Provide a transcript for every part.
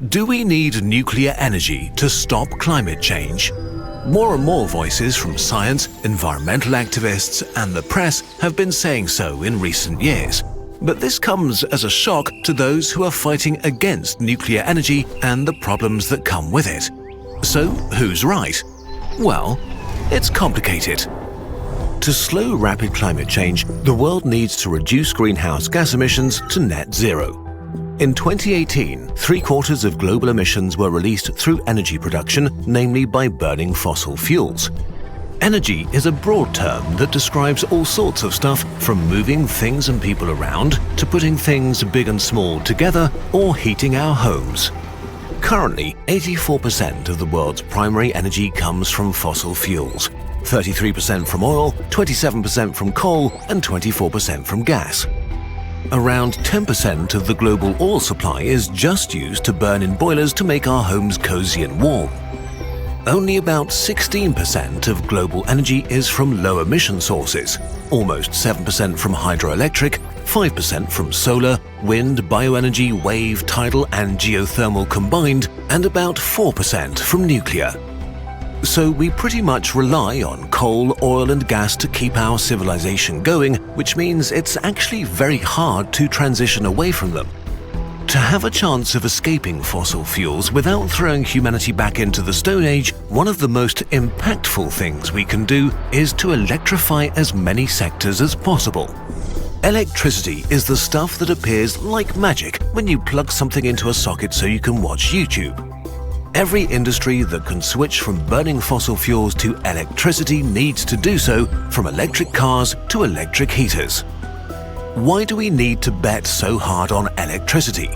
Do we need nuclear energy to stop climate change? More and more voices from science, environmental activists and the press have been saying so in recent years. But this comes as a shock to those who are fighting against nuclear energy and the problems that come with it. So, who's right? Well, it's complicated. To slow rapid climate change, the world needs to reduce greenhouse gas emissions to net zero. In 2018, 3/4 of global emissions were released through energy production, namely by burning fossil fuels. Energy is a broad term that describes all sorts of stuff, from moving things and people around to putting things big and small together or heating our homes. Currently, 84% of the world's primary energy comes from fossil fuels, 33% from oil, 27% from coal and 24% from gas. Around 10% of the global oil supply is just used to burn in boilers to make our homes cozy and warm. Only about 16% of global energy is from low-emission sources, almost 7% from hydroelectric, 5% from solar, wind, bioenergy, wave, tidal and geothermal combined, and about 4% from nuclear. So we pretty much rely on coal, oil and gas to keep our civilization going, which means it's actually very hard to transition away from them. To have a chance of escaping fossil fuels without throwing humanity back into the Stone Age, one of the most impactful things we can do is to electrify as many sectors as possible. Electricity is the stuff that appears like magic when you plug something into a socket so you can watch YouTube. Every industry that can switch from burning fossil fuels to electricity needs to do so, from electric cars to electric heaters. Why do we need to bet so hard on electricity?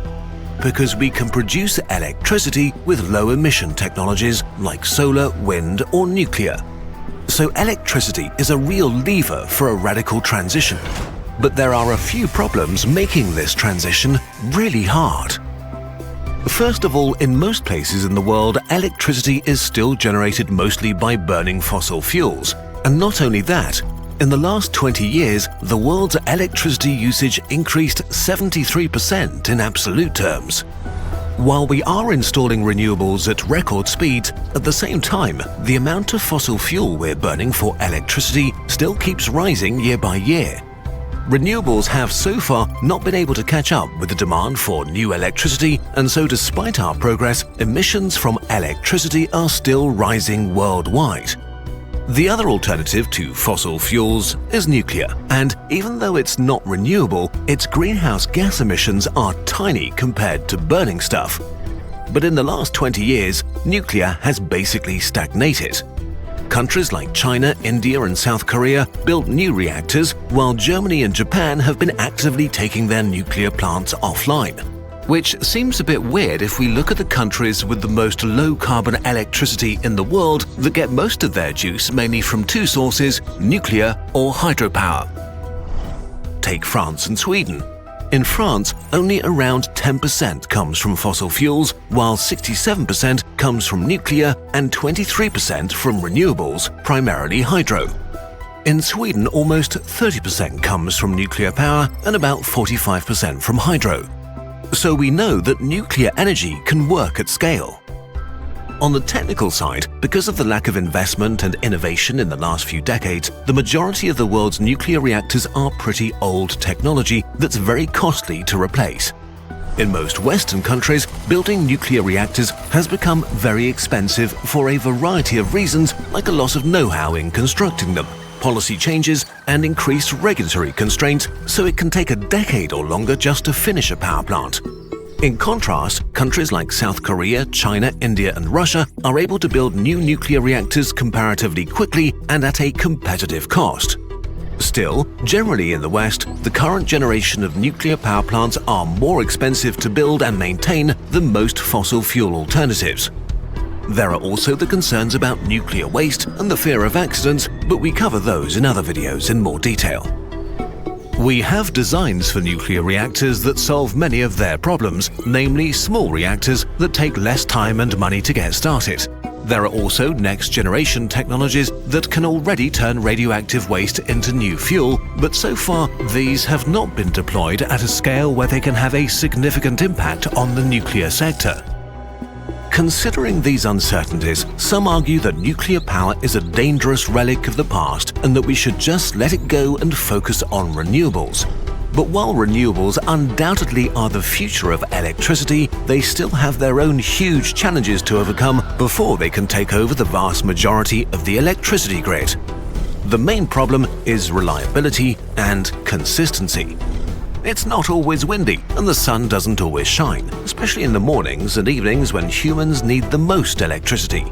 Because we can produce electricity with low-emission technologies like solar, wind or nuclear. So electricity is a real lever for a radical transition. But there are a few problems making this transition really hard. First of all, in most places in the world, electricity is still generated mostly by burning fossil fuels. And not only that, in the last 20 years, the world's electricity usage increased 73% in absolute terms. While we are installing renewables at record speeds, at the same time, the amount of fossil fuel we're burning for electricity still keeps rising year by year. Renewables have so far not been able to catch up with the demand for new electricity, and so despite our progress, emissions from electricity are still rising worldwide. The other alternative to fossil fuels is nuclear, and even though it's not renewable, its greenhouse gas emissions are tiny compared to burning stuff. But in the last 20 years, nuclear has basically stagnated. Countries like China, India and South Korea built new reactors, while Germany and Japan have been actively taking their nuclear plants offline. Which seems a bit weird if we look at the countries with the most low-carbon electricity in the world that get most of their juice mainly from two sources, nuclear or hydropower. Take France and Sweden. In France, only around 10% comes from fossil fuels, while 67% comes from nuclear and 23% from renewables, primarily hydro. In Sweden, almost 30% comes from nuclear power and about 45% from hydro. So we know that nuclear energy can work at scale. On the technical side, because of the lack of investment and innovation in the last few decades, the majority of the world's nuclear reactors are pretty old technology that's very costly to replace. In most Western countries, building nuclear reactors has become very expensive for a variety of reasons, like a loss of know-how in constructing them, policy changes and increased regulatory constraints, so it can take a decade or longer just to finish a power plant. In contrast, countries like South Korea, China, India and Russia are able to build new nuclear reactors comparatively quickly and at a competitive cost. Still, generally in the West, the current generation of nuclear power plants are more expensive to build and maintain than most fossil fuel alternatives. There are also the concerns about nuclear waste and the fear of accidents, but we cover those in other videos in more detail. We have designs for nuclear reactors that solve many of their problems, namely small reactors that take less time and money to get started. There are also next-generation technologies that can already turn radioactive waste into new fuel, but so far these have not been deployed at a scale where they can have a significant impact on the nuclear sector. Considering these uncertainties, some argue that nuclear power is a dangerous relic of the past and that we should just let it go and focus on renewables. But while renewables undoubtedly are the future of electricity, they still have their own huge challenges to overcome before they can take over the vast majority of the electricity grid. The main problem is reliability and consistency. It's not always windy and the sun doesn't always shine, especially in the mornings and evenings when humans need the most electricity.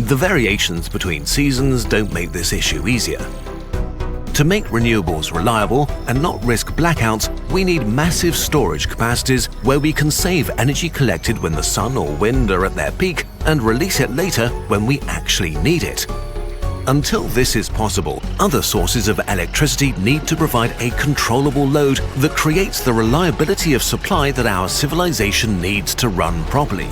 The variations between seasons don't make this issue easier. To make renewables reliable and not risk blackouts, we need massive storage capacities where we can save energy collected when the sun or wind are at their peak and release it later when we actually need it. Until this is possible, other sources of electricity need to provide a controllable load that creates the reliability of supply that our civilization needs to run properly.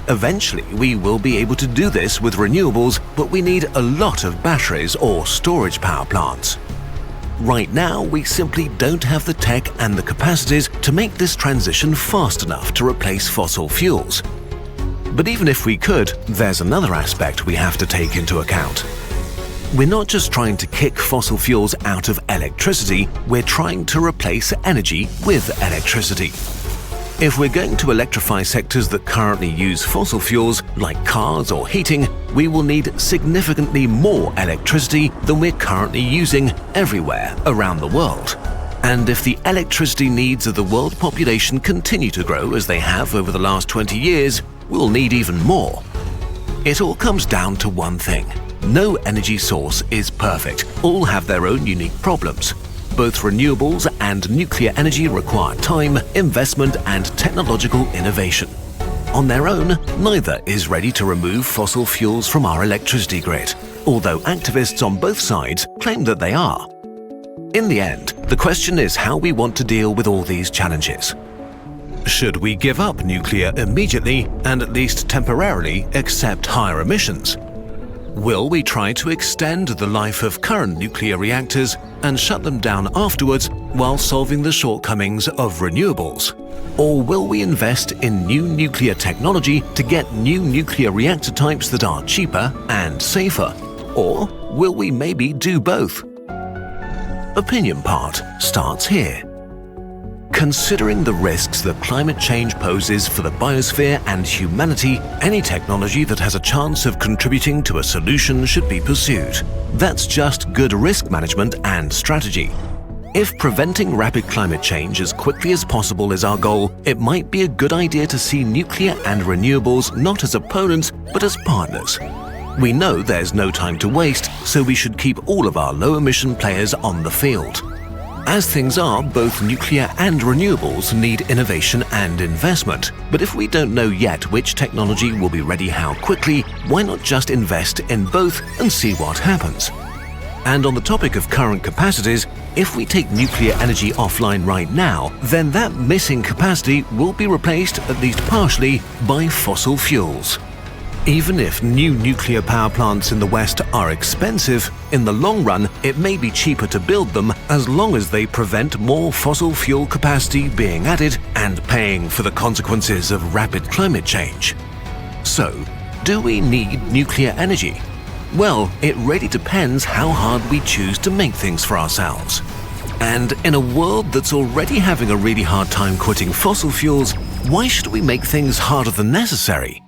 Eventually, we will be able to do this with renewables, but we need a lot of batteries or storage power plants. Right now, we simply don't have the tech and the capacities to make this transition fast enough to replace fossil fuels. But even if we could, there's another aspect we have to take into account. We're not just trying to kick fossil fuels out of electricity, we're trying to replace energy with electricity. If we're going to electrify sectors that currently use fossil fuels, like cars or heating, we will need significantly more electricity than we're currently using everywhere around the world. And if the electricity needs of the world population continue to grow as they have over the last 20 years, we'll need even more. It all comes down to one thing. No energy source is perfect. All have their own unique problems. Both renewables and nuclear energy require time, investment, and technological innovation. On their own, neither is ready to remove fossil fuels from our electricity grid, although activists on both sides claim that they are. In the end, the question is how we want to deal with all these challenges. Should we give up nuclear immediately and at least temporarily accept higher emissions? Will we try to extend the life of current nuclear reactors and shut them down afterwards while solving the shortcomings of renewables? Or will we invest in new nuclear technology to get new nuclear reactor types that are cheaper and safer? Or will we maybe do both? Opinion part starts here. Considering the risks that climate change poses for the biosphere and humanity, any technology that has a chance of contributing to a solution should be pursued. That's just good risk management and strategy. If preventing rapid climate change as quickly as possible is our goal, it might be a good idea to see nuclear and renewables not as opponents, but as partners. We know there's no time to waste, so we should keep all of our low-emission players on the field. As things are, both nuclear and renewables need innovation and investment. But if we don't know yet which technology will be ready how quickly, why not just invest in both and see what happens? And on the topic of current capacities, if we take nuclear energy offline right now, then that missing capacity will be replaced, at least partially, by fossil fuels. Even if new nuclear power plants in the West are expensive, in the long run it may be cheaper to build them as long as they prevent more fossil fuel capacity being added and paying for the consequences of rapid climate change. So, do we need nuclear energy? Well, it really depends how hard we choose to make things for ourselves. And in a world that's already having a really hard time quitting fossil fuels, why should we make things harder than necessary?